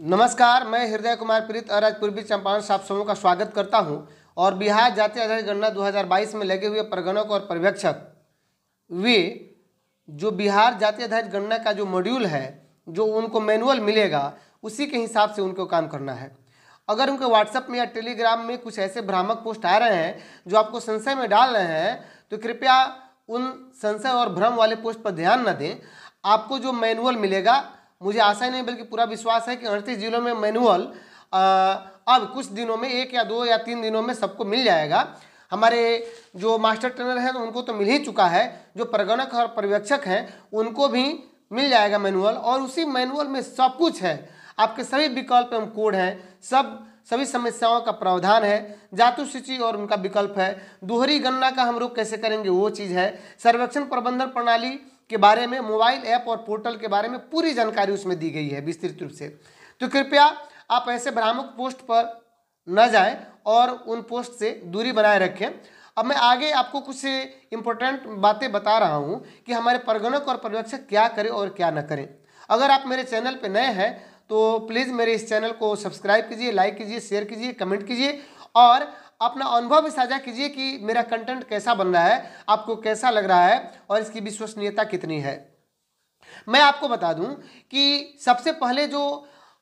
नमस्कार, मैं हृदय कुमार प्रीत और आज पूर्वी चंपारण से आप सबों का स्वागत करता हूं। और बिहार जातीय आधारित गणना 2022 में लगे हुए प्रगणक और पर्यवेक्षक वे जो बिहार जातीय आधारित गणना का जो मॉड्यूल है, जो उनको मैनुअल मिलेगा, उसी के हिसाब से उनको काम करना है। अगर उनके व्हाट्सएप में या टेलीग्राम में कुछ ऐसे भ्रामक पोस्ट आ रहे हैं जो आपको संशय में डाल रहे हैं, तो कृपया उन संशय और भ्रम वाले पोस्ट पर ध्यान न दें। आपको जो मैनुअल मिलेगा, मुझे आशा ही नहीं बल्कि पूरा विश्वास है कि 38 जिलों में मैनुअल अब कुछ दिनों में 1 या 2 या 3 दिनों में सबको मिल जाएगा। हमारे जो मास्टर ट्रेनर हैं उनको तो मिल ही चुका है, जो प्रगणक और पर्यवेक्षक हैं उनको भी मिल जाएगा मैनुअल। और उसी मैनुअल में सब कुछ है, आपके सभी विकल्प एवं कोड हैं, सभी समस्याओं का प्रावधान है, जातु सूची और उनका विकल्प है, दोहरी गणना का हम लोग कैसे करेंगे वो चीज़ है, सर्वेक्षण प्रबंधन प्रणाली के बारे में, मोबाइल ऐप और पोर्टल के बारे में पूरी जानकारी उसमें दी गई है विस्तृत रूप से। तो कृपया आप ऐसे भ्रामक पोस्ट पर न जाएं और उन पोस्ट से दूरी बनाए रखें। अब मैं आगे आपको कुछ इम्पोर्टेंट बातें बता रहा हूं कि हमारे प्रगणक और पर्यवेक्षक क्या करें और क्या न करें। अगर आप मेरे चैनल पर नए हैं तो प्लीज़ मेरे इस चैनल को सब्सक्राइब कीजिए, लाइक कीजिए, शेयर कीजिए, कमेंट कीजिए और अपना अनुभव भी साझा कीजिए कि मेरा कंटेंट कैसा बन रहा है, आपको कैसा लग रहा है और इसकी विश्वसनीयता कितनी है। मैं आपको बता दूं कि सबसे पहले जो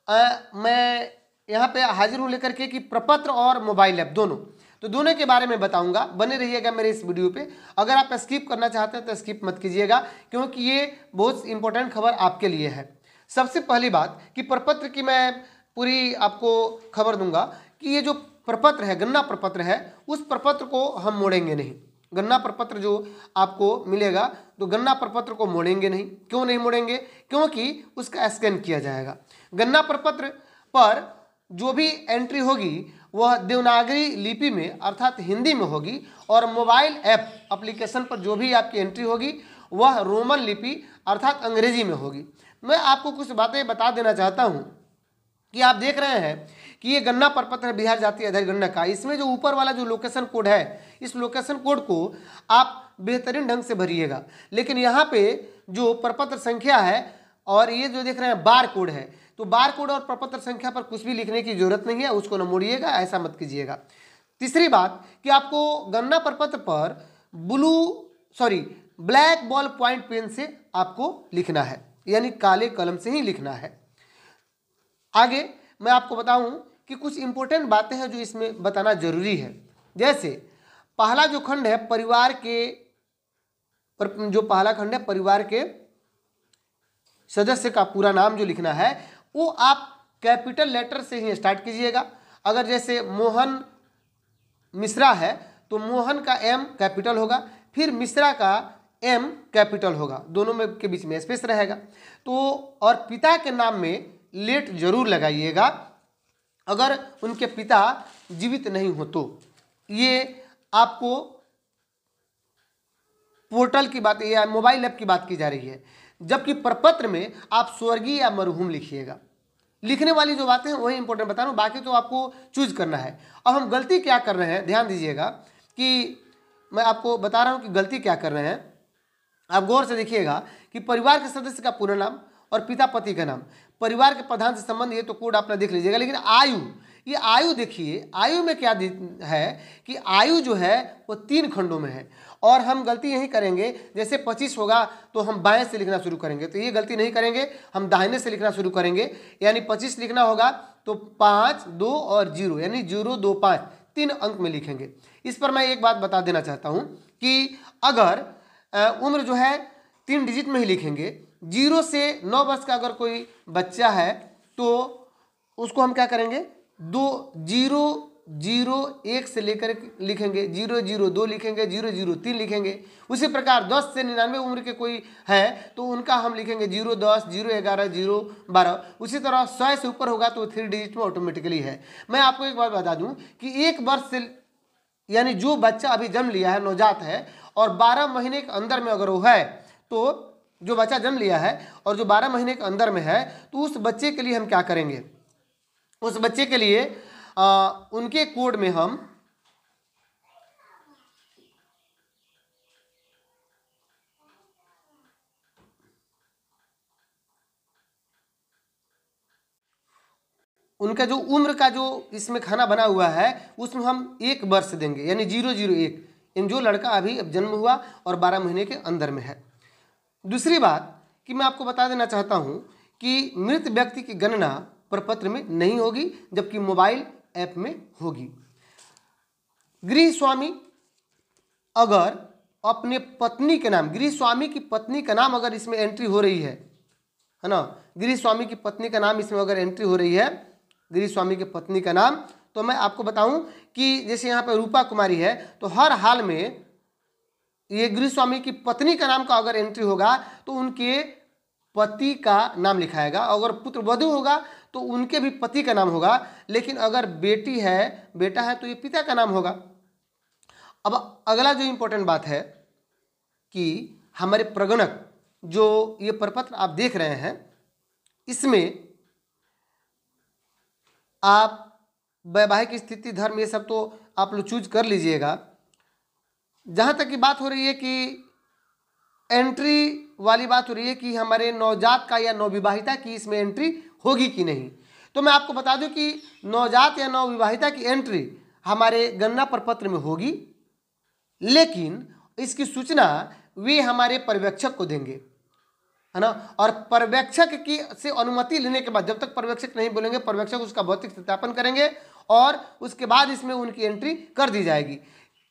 मैं यहाँ पे हाजिर हूँ लेकर के कि प्रपत्र और मोबाइल ऐप दोनों के बारे में बताऊंगा। बने रहिएगा मेरे इस वीडियो पे। अगर आप स्किप करना चाहते हैं तो स्किप मत कीजिएगा, क्योंकि ये बहुत इंपॉर्टेंट खबर आपके लिए है। सबसे पहली बात कि प्रपत्र की मैं पूरी आपको खबर दूंगा कि ये जो प्रपत्र है, गणना प्रपत्र है, उस प्रपत्र को हम मोड़ेंगे नहीं। गणना प्रपत्र जो आपको मिलेगा तो गणना प्रपत्र को मोड़ेंगे नहीं। क्यों नहीं मोड़ेंगे? क्योंकि उसका स्कैन किया जाएगा। गणना प्रपत्र पर जो भी एंट्री होगी वह देवनागरी लिपि में अर्थात हिंदी में होगी, और मोबाइल ऐप एप्लीकेशन पर जो भी आपकी एंट्री होगी वह रोमन लिपि अर्थात अंग्रेजी में होगी। मैं आपको कुछ बातें बता देना चाहता हूं कि आप देख रहे हैं कि ये गणना प्रपत्र है बिहार जातीय आधारित गणना का। इसमें जो ऊपर वाला जो लोकेशन कोड है, इस लोकेशन कोड को आप बेहतरीन ढंग से भरिएगा। लेकिन यहाँ पे जो प्रपत्र संख्या है और ये जो देख रहे हैं बार कोड है, तो बार कोड और प्रपत्र संख्या पर कुछ भी लिखने की जरूरत नहीं है, उसको न मोड़िएगा, ऐसा मत कीजिएगा। तीसरी बात कि आपको गणना प्रपत्र पर ब्लैक बॉल पॉइंट पेन से आपको लिखना है, यानी काले कलम से ही लिखना है। आगे मैं आपको बताऊं कि कुछ इंपॉर्टेंट बातें हैं जो इसमें बताना जरूरी है। जैसे पहला जो खंड है परिवार के सदस्य का पूरा नाम जो लिखना है वो आप कैपिटल लेटर से ही स्टार्ट कीजिएगा। अगर जैसे मोहन मिश्रा है तो मोहन का एम कैपिटल होगा, फिर मिश्रा का एम कैपिटल होगा, दोनों में के बीच में स्पेस रहेगा। तो और पिता के नाम में लेट जरूर लगाइएगा अगर उनके पिता जीवित नहीं हो तो। ये आपको पोर्टल की बात या मोबाइल ऐप की बात की जा रही है, जबकि प्रपत्र में आप स्वर्गीय या मरहूम लिखिएगा। लिखने वाली जो बातें हैं वही इंपॉर्टेंट बता रहा हूँ, बाकी तो आपको चूज करना है। अब हम गलती क्या कर रहे हैं, ध्यान दीजिएगा कि मैं आपको बता रहा हूँ कि गलती क्या कर रहे हैं। आप गौर से देखिएगा कि परिवार के सदस्य का पूरा नाम और पिता पति का नाम, परिवार के प्रधान से संबंध, ये तो कोड आपने देख लीजिएगा। लेकिन आयु, ये आयु देखिए, आयु में क्या है कि आयु जो है वो 3 खंडों में है। और हम गलती यही करेंगे, जैसे 25 होगा तो हम बाएं से लिखना शुरू करेंगे, तो ये गलती नहीं करेंगे, हम दाहिने से लिखना शुरू करेंगे। यानी 25 लिखना होगा तो 5, 2 और 0 यानी 0, 2, 5 3 अंक में लिखेंगे। इस पर मैं एक बात बता देना चाहता हूँ कि अगर उम्र जो है 3 डिजिट में ही लिखेंगे। 0 से 9 वर्ष का अगर कोई बच्चा है तो उसको हम क्या करेंगे, 1 से लेकर लिखेंगे, 002 लिखेंगे, 003 लिखेंगे। उसी प्रकार 10 से 99 उम्र के कोई है तो उनका हम लिखेंगे 010, 011, 012। उसी तरह 100 से ऊपर होगा तो 3 डिजिट में ऑटोमेटिकली है। मैं आपको एक बात बता दूं कि 1 वर्ष से यानी जो बच्चा अभी जन्म लिया है, नवजात है, और 12 महीने के अंदर में अगर वो है, तो जो बच्चा जन्म लिया है और जो 12 महीने के अंदर में है, तो उस बच्चे के लिए हम क्या करेंगे, उस बच्चे के लिए उनके कोड में हम उनका जो उम्र का जो इसमें खाना बना हुआ है उसमें हम 1 वर्ष देंगे, यानी 001, इन जो लड़का अभी अब जन्म हुआ और 12 महीने के अंदर में है। दूसरी बात कि मैं आपको बता देना चाहता हूं कि मृत व्यक्ति की गणना प्रपत्र में नहीं होगी, जबकि मोबाइल ऐप में होगी। गृह स्वामी अगर अपने पत्नी के नाम, गृह स्वामी की पत्नी का नाम अगर इसमें एंट्री हो रही है ना, गृह स्वामी की पत्नी का नाम इसमें अगर एंट्री हो रही है, गृह स्वामी की पत्नी का नाम, तो मैं आपको बताऊं कि जैसे यहाँ पे रूपा कुमारी है, तो हर हाल में ये गृह स्वामी की पत्नी का नाम का अगर एंट्री होगा तो उनके पति का नाम लिखाएगा। अगर पुत्र वधू होगा तो उनके भी पति का नाम होगा, लेकिन अगर बेटी है, बेटा है, तो ये पिता का नाम होगा। अब अगला जो इम्पोर्टेंट बात है कि हमारे प्रगणक जो ये प्रपत्र आप देख रहे हैं, इसमें आप वैवाहिक स्थिति, धर्म, ये सब तो आप लोग चूज कर लीजिएगा। जहाँ तक की बात हो रही है कि एंट्री वाली बात हो रही है कि हमारे नवजात का या नवविवाहिता की इसमें एंट्री होगी कि नहीं, तो मैं आपको बता दूं कि नवजात या नवविवाहिता की एंट्री हमारे गणना प्रपत्र में होगी, लेकिन इसकी सूचना वे हमारे पर्यवेक्षक को देंगे, है ना। और पर्यवेक्षक की से अनुमति लेने के बाद, जब तक पर्यवेक्षक नहीं बोलेंगे, पर्यवेक्षक उसका भौतिक सत्यापन करेंगे और उसके बाद इसमें उनकी एंट्री कर दी जाएगी।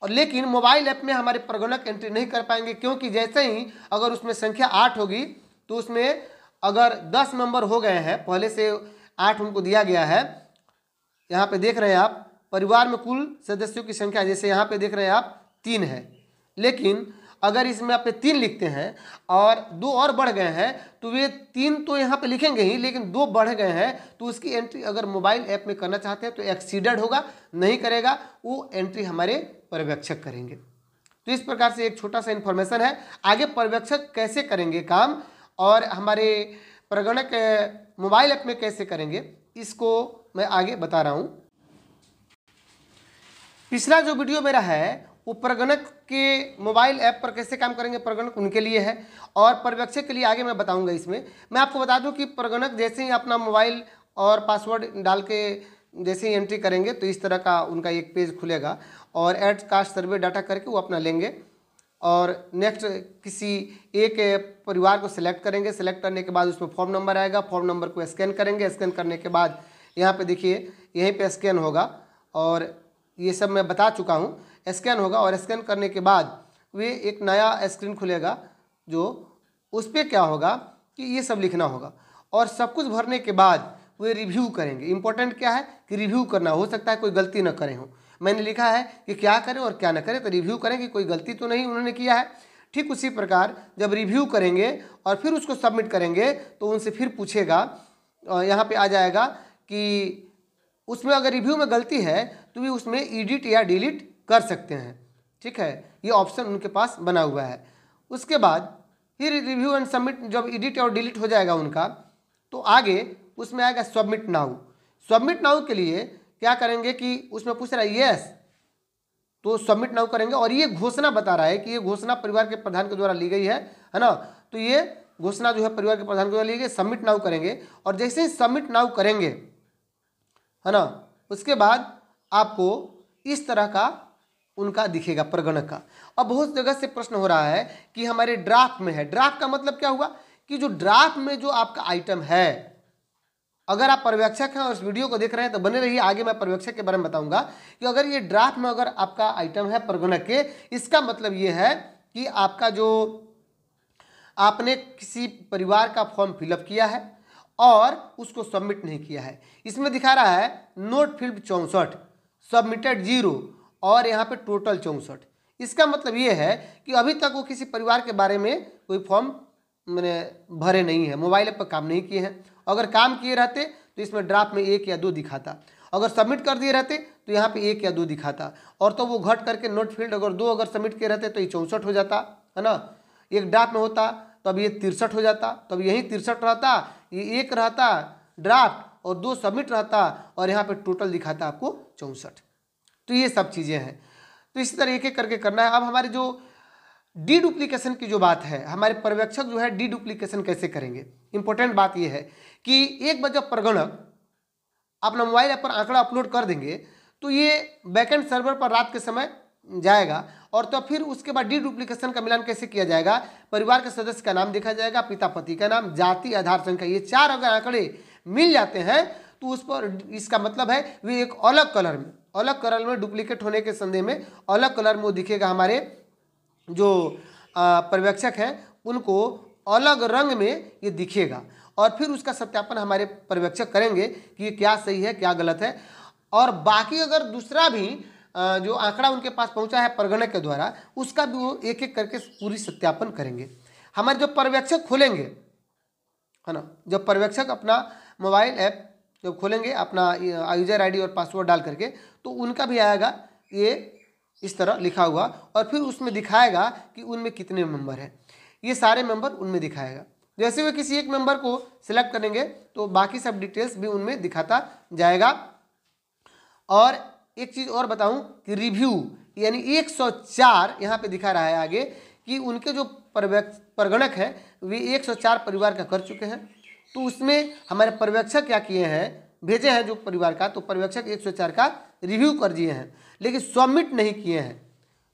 और लेकिन मोबाइल ऐप में हमारे प्रगणक एंट्री नहीं कर पाएंगे, क्योंकि जैसे ही अगर उसमें संख्या 8 होगी तो उसमें अगर 10 नंबर हो गए हैं, पहले से 8 उनको दिया गया है, यहाँ पे देख रहे हैं आप, परिवार में कुल सदस्यों की संख्या जैसे यहाँ पे देख रहे हैं आप 3 है, लेकिन अगर इसमें आप 3 लिखते हैं और 2 और बढ़ गए हैं तो वे 3 तो यहाँ पे लिखेंगे ही, लेकिन 2 बढ़ गए हैं तो उसकी एंट्री अगर मोबाइल ऐप में करना चाहते हैं तो एक्सीडेड होगा, नहीं करेगा, वो एंट्री हमारे पर्यवेक्षक करेंगे। तो इस प्रकार से एक छोटा सा इन्फॉर्मेशन है। आगे पर्यवेक्षक कैसे करेंगे काम और हमारे प्रगणक मोबाइल ऐप में कैसे करेंगे, इसको मैं आगे बता रहा हूँ। पिछला जो वीडियो मेरा है वो प्रगणक के मोबाइल ऐप पर कैसे काम करेंगे, प्रगणक उनके लिए है, और पर्यवेक्षक के लिए आगे मैं बताऊंगा। इसमें मैं आपको बता दूं कि प्रगणक जैसे ही अपना मोबाइल और पासवर्ड डाल के जैसे ही एंट्री करेंगे तो इस तरह का उनका एक पेज खुलेगा और ऐड कास्ट सर्वे डाटा करके वो अपना लेंगे और नेक्स्ट किसी एक परिवार को सिलेक्ट करेंगे। सिलेक्ट करने के बाद उसमें फॉर्म नंबर आएगा, फॉर्म नंबर को स्कैन करेंगे। स्कैन करने के बाद यहाँ पे देखिए यहीं पे स्कैन होगा और ये सब मैं बता चुका हूँ। स्कैन होगा और स्कैन करने के बाद वे एक नया स्क्रीन खुलेगा, जो उस पर क्या होगा कि ये सब लिखना होगा और सब कुछ भरने के बाद वे रिव्यू करेंगे। इंपॉर्टेंट क्या है कि रिव्यू करना, हो सकता है कोई गलती न करें हो। मैंने लिखा है कि क्या करें और क्या न करें, तो रिव्यू करें कि कोई गलती तो नहीं उन्होंने किया है। ठीक उसी प्रकार जब रिव्यू करेंगे और फिर उसको सबमिट करेंगे तो उनसे फिर पूछेगा, यहाँ पे आ जाएगा कि उसमें अगर रिव्यू में गलती है तो वे उसमें एडिट या डिलीट कर सकते हैं। ठीक है, ये ऑप्शन उनके पास बना हुआ है। उसके बाद फिर रिव्यू एंड सबमिट, जब एडिट और डिलीट हो जाएगा उनका तो आगे उसमें आएगा सबमिट नाउ। सबमिट नाउ के लिए क्या करेंगे कि उसमें पूछ रहा है यस, तो सबमिट नाउ करेंगे और ये घोषणा बता रहा है कि ये घोषणा परिवार के प्रधान के द्वारा ली गई है ना। तो ये घोषणा जो है परिवार के प्रधान के द्वारा ली गई। सबमिट नाउ करेंगे और जैसे ही सबमिट नाउ करेंगे, है ना, उसके बाद आपको इस तरह का उनका दिखेगा प्रगणक का। अब बहुत जगह से प्रश्न हो रहा है कि हमारे ड्राफ्ट में है। ड्राफ्ट का मतलब क्या हुआ कि जो ड्राफ्ट में जो आपका आइटम है, अगर आप पर्यवेक्षक हैं और इस वीडियो को देख रहे हैं तो बने रहिए, आगे मैं पर्यवेक्षक के बारे में बताऊंगा कि अगर ये ड्राफ्ट में अगर आपका आइटम है प्रगणक के, इसका मतलब ये है कि आपका जो आपने किसी परिवार का फॉर्म फिलअप किया है और उसको सबमिट नहीं किया है। इसमें दिखा रहा है नोट फील्ड 64, सबमिटेड 0 और यहाँ पे टोटल 64। इसका मतलब ये है कि अभी तक वो किसी परिवार के बारे में कोई फॉर्म मैंने भरे नहीं है, मोबाइल ऐप पर काम नहीं किए हैं। अगर काम किए रहते तो इसमें ड्राफ्ट में 1 या 2 दिखाता, अगर सबमिट कर दिए रहते तो यहाँ पे 1 या 2 दिखाता, और तो वो घट करके नोट फील्ड अगर 2 अगर सबमिट किए रहते तो ये 64 हो जाता, है ना। एक ड्राफ्ट में होता तो अब ये 63 हो जाता, तब यही 63 रहता, ये 1 रहता ड्राफ्ट और 2 सबमिट रहता और यहाँ पे टोटल दिखाता आपको 64। तो ये सब चीज़ें हैं। तो इसी तरह एक एक करके करना है। अब हमारे जो डी डुप्लीकेशन की जो बात है, हमारे पर्यवेक्षक जो है डी डुप्लीकेशन कैसे करेंगे। इंपॉर्टेंट बात यह है कि एक बार जब प्रगणक अपना मोबाइल ऐप पर आंकड़ा अपलोड कर देंगे तो ये बैकएंड सर्वर पर रात के समय जाएगा और तो फिर उसके बाद डीडुप्लीकेशन का मिलान कैसे किया जाएगा, परिवार के सदस्य का नाम देखा जाएगा, पिता पति का नाम, जाति, आधार संख्या, ये 4 अगर आंकड़े मिल जाते हैं तो उस पर इसका मतलब है वे एक अलग कलर में डुप्लीकेट होने के संदेह में अलग कलर में वो दिखेगा। हमारे जो पर्यवेक्षक हैं उनको अलग रंग में ये दिखेगा और फिर उसका सत्यापन हमारे पर्यवेक्षक करेंगे कि ये क्या सही है क्या गलत है। और बाकी अगर दूसरा भी जो आंकड़ा उनके पास पहुंचा है परगणक के द्वारा उसका भी वो एक एक करके पूरी सत्यापन करेंगे। हमारे जो पर्यवेक्षक खोलेंगे है ना, जब पर्यवेक्षक अपना मोबाइल ऐप जब खोलेंगे अपना यूजर आईडी और पासवर्ड डाल करके तो उनका भी आएगा ये इस तरह लिखा हुआ और फिर उसमें दिखाएगा कि उनमें कितने मेंबर हैं, ये सारे मेंबर उनमें दिखाएगा। जैसे वे किसी एक मेंबर को सिलेक्ट करेंगे तो बाकी सब डिटेल्स भी उनमें दिखाता जाएगा। और एक चीज़ और बताऊं कि रिव्यू यानी 104 यहाँ पे दिखा रहा है आगे कि उनके जो परगणक है वे 104 परिवार का कर चुके हैं। तो उसमें हमारे पर्यवेक्षक क्या किए हैं, भेजे हैं जो परिवार का, तो पर्यवेक्षक 104 का रिव्यू कर दिए हैं लेकिन सबमिट नहीं किए हैं।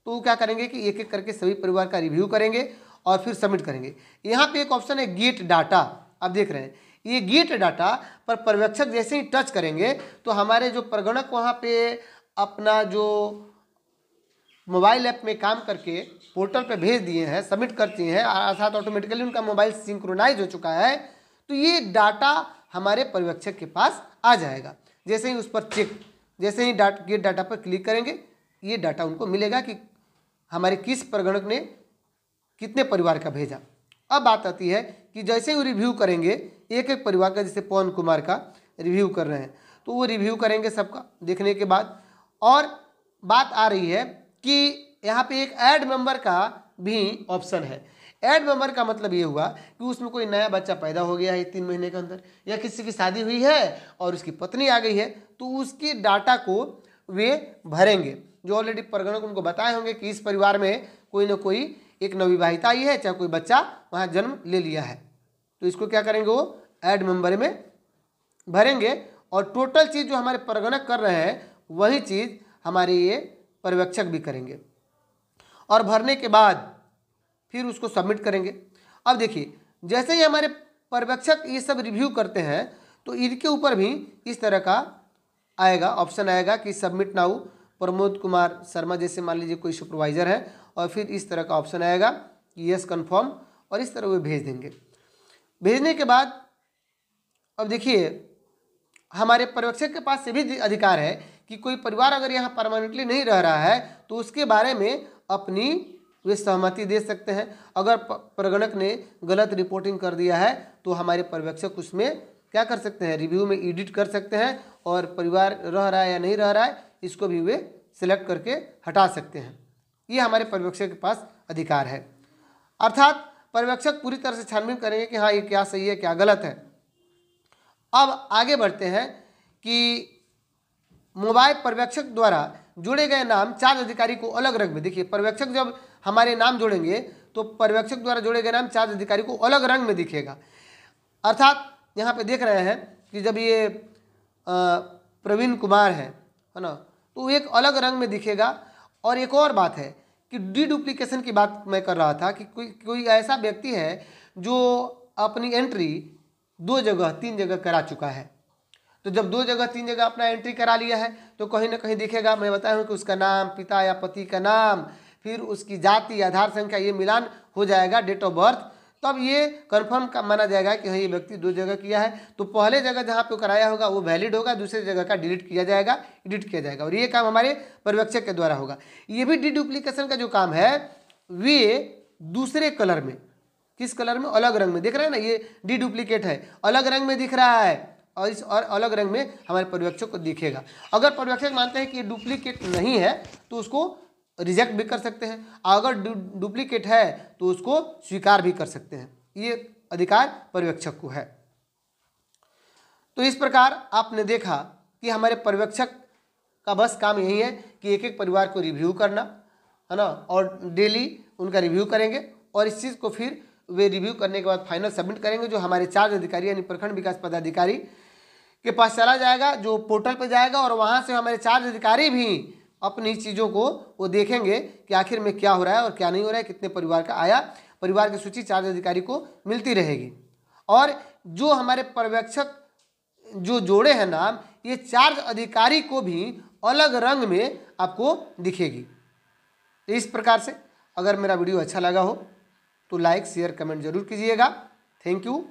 तो वो क्या करेंगे कि एक एक करके सभी परिवार का रिव्यू करेंगे और फिर सबमिट करेंगे। यहाँ पे एक ऑप्शन है गेट डाटा, आप देख रहे हैं ये गेट डाटा पर पर्यवेक्षक जैसे ही टच करेंगे तो हमारे जो परगणक वहाँ पे अपना जो मोबाइल ऐप में काम करके पोर्टल पे भेज दिए हैं, सबमिट कर दिए हैं, अर्थात ऑटोमेटिकली उनका मोबाइल सिंक्रोनाइज हो चुका है, तो ये डाटा हमारे पर्यवेक्षक के पास आ जाएगा। जैसे ही उस पर जैसे ही गेट डाटा पर क्लिक करेंगे ये डाटा उनको मिलेगा कि हमारे किस परगणक ने कितने परिवार का भेजा। अब बात आती है कि जैसे ही रिव्यू करेंगे एक एक परिवार का, जैसे पवन कुमार का रिव्यू कर रहे हैं तो वो रिव्यू करेंगे सबका देखने के बाद। और बात आ रही है कि यहाँ पे एक ऐड मेंबर का भी ऑप्शन है। ऐड मेंबर का मतलब ये हुआ कि उसमें कोई नया बच्चा पैदा हो गया है 3 महीने के अंदर, या किसी की शादी हुई है और उसकी पत्नी आ गई है, तो उसकी डाटा को वे भरेंगे। जो ऑलरेडी परगणक उनको बताए होंगे कि इस परिवार में कोई ना कोई एक नवविवाहिता आई है, चाहे कोई बच्चा वहाँ जन्म ले लिया है, तो इसको क्या करेंगे वो ऐड मेंबर में भरेंगे। और टोटल चीज़ जो हमारे परगणक कर रहे हैं वही चीज़ हमारे ये पर्यवेक्षक भी करेंगे और भरने के बाद फिर उसको सबमिट करेंगे। अब देखिए जैसे ही हमारे पर्यवेक्षक ये सब रिव्यू करते हैं तो इनके ऊपर भी इस तरह का आएगा ऑप्शन आएगा कि सबमिट नाउ प्रमोद कुमार शर्मा, जैसे मान लीजिए कोई सुपरवाइजर है, और फिर इस तरह का ऑप्शन आएगा कि यस कन्फर्म, और इस तरह वे भेज देंगे। भेजने के बाद अब देखिए हमारे पर्यवेक्षक के पास ये भी अधिकार है कि कोई परिवार अगर यहाँ परमानेंटली नहीं रह रहा है तो उसके बारे में अपनी वे सहमति दे सकते हैं। अगर परगणक ने गलत रिपोर्टिंग कर दिया है तो हमारे पर्यवेक्षक उसमें क्या कर सकते हैं, रिव्यू में एडिट कर सकते हैं और परिवार रह रहा है या नहीं रह रहा है इसको भी वे सिलेक्ट करके हटा सकते हैं। ये हमारे पर्यवेक्षक के पास अधिकार है। अर्थात पर्यवेक्षक पूरी तरह से छानबीन करेंगे कि हाँ ये क्या सही है क्या गलत है। अब आगे बढ़ते हैं कि मोबाइल पर्यवेक्षक द्वारा जोड़े गए नाम चार्ज अधिकारी को अलग रंग में, देखिए पर्यवेक्षक जब हमारे नाम जोड़ेंगे तो पर्यवेक्षक द्वारा जोड़े गए नाम चार्ज अधिकारी को अलग रंग में दिखेगा। अर्थात यहाँ पे देख रहे हैं कि जब ये प्रवीण कुमार है ना, तो एक अलग रंग में दिखेगा। और एक और बात है कि डीडुप्लीकेशन की बात मैं कर रहा था कि कोई ऐसा व्यक्ति है जो अपनी एंट्री 2 जगह 3 जगह करा चुका है, तो जब 2 जगह 3 जगह अपना एंट्री करा लिया है तो कहीं ना कहीं दिखेगा, मैं बताया हूँ कि उसका नाम, पिता या पति का नाम, फिर उसकी जाति, आधार संख्या, ये मिलान हो जाएगा, डेट ऑफ बर्थ, तब ये कंफर्म का माना जाएगा कि हाँ ये व्यक्ति 2 जगह किया है। तो पहले जगह जहाँ पे कराया होगा वो वैलिड होगा, दूसरे जगह का डिलीट किया जाएगा, एडिट किया जाएगा, और ये काम हमारे पर्यवेक्षक के द्वारा होगा। ये भी डीडुप्लीकेशन का जो काम है वे दूसरे कलर में, किस कलर में, अलग रंग में, देख रहे हैं ना, ये डीडुप्लीकेट है, अलग रंग में दिख रहा है और इस और अलग रंग में हमारे पर्यवेक्षक को दिखेगा। अगर पर्यवेक्षक मानते हैं कि ये डुप्लीकेट नहीं है तो उसको रिजेक्ट भी कर सकते हैं, अगर डुप्लीकेट है तो उसको स्वीकार भी कर सकते हैं। ये अधिकार पर्यवेक्षक को है। तो इस प्रकार आपने देखा कि हमारे पर्यवेक्षक का बस काम यही है कि एक एक परिवार को रिव्यू करना है ना, और डेली उनका रिव्यू करेंगे और इस चीज़ को फिर वे रिव्यू करने के बाद फाइनल सबमिट करेंगे। जो हमारे चार्ज अधिकारी यानी प्रखंड विकास पदाधिकारी के पास चला जाएगा, जो पोर्टल पे जाएगा, और वहाँ से हमारे चार्ज अधिकारी भी अपनी चीज़ों को वो देखेंगे कि आखिर में क्या हो रहा है और क्या नहीं हो रहा है, कितने परिवार का आया। परिवार की सूची चार्ज अधिकारी को मिलती रहेगी। और जो हमारे पर्यवेक्षक जो जोड़े हैं नाम, ये चार्ज अधिकारी को भी अलग रंग में आपको दिखेगी। तो इस प्रकार से अगर मेरा वीडियो अच्छा लगा हो तो लाइक शेयर कमेंट जरूर कीजिएगा। Thank you.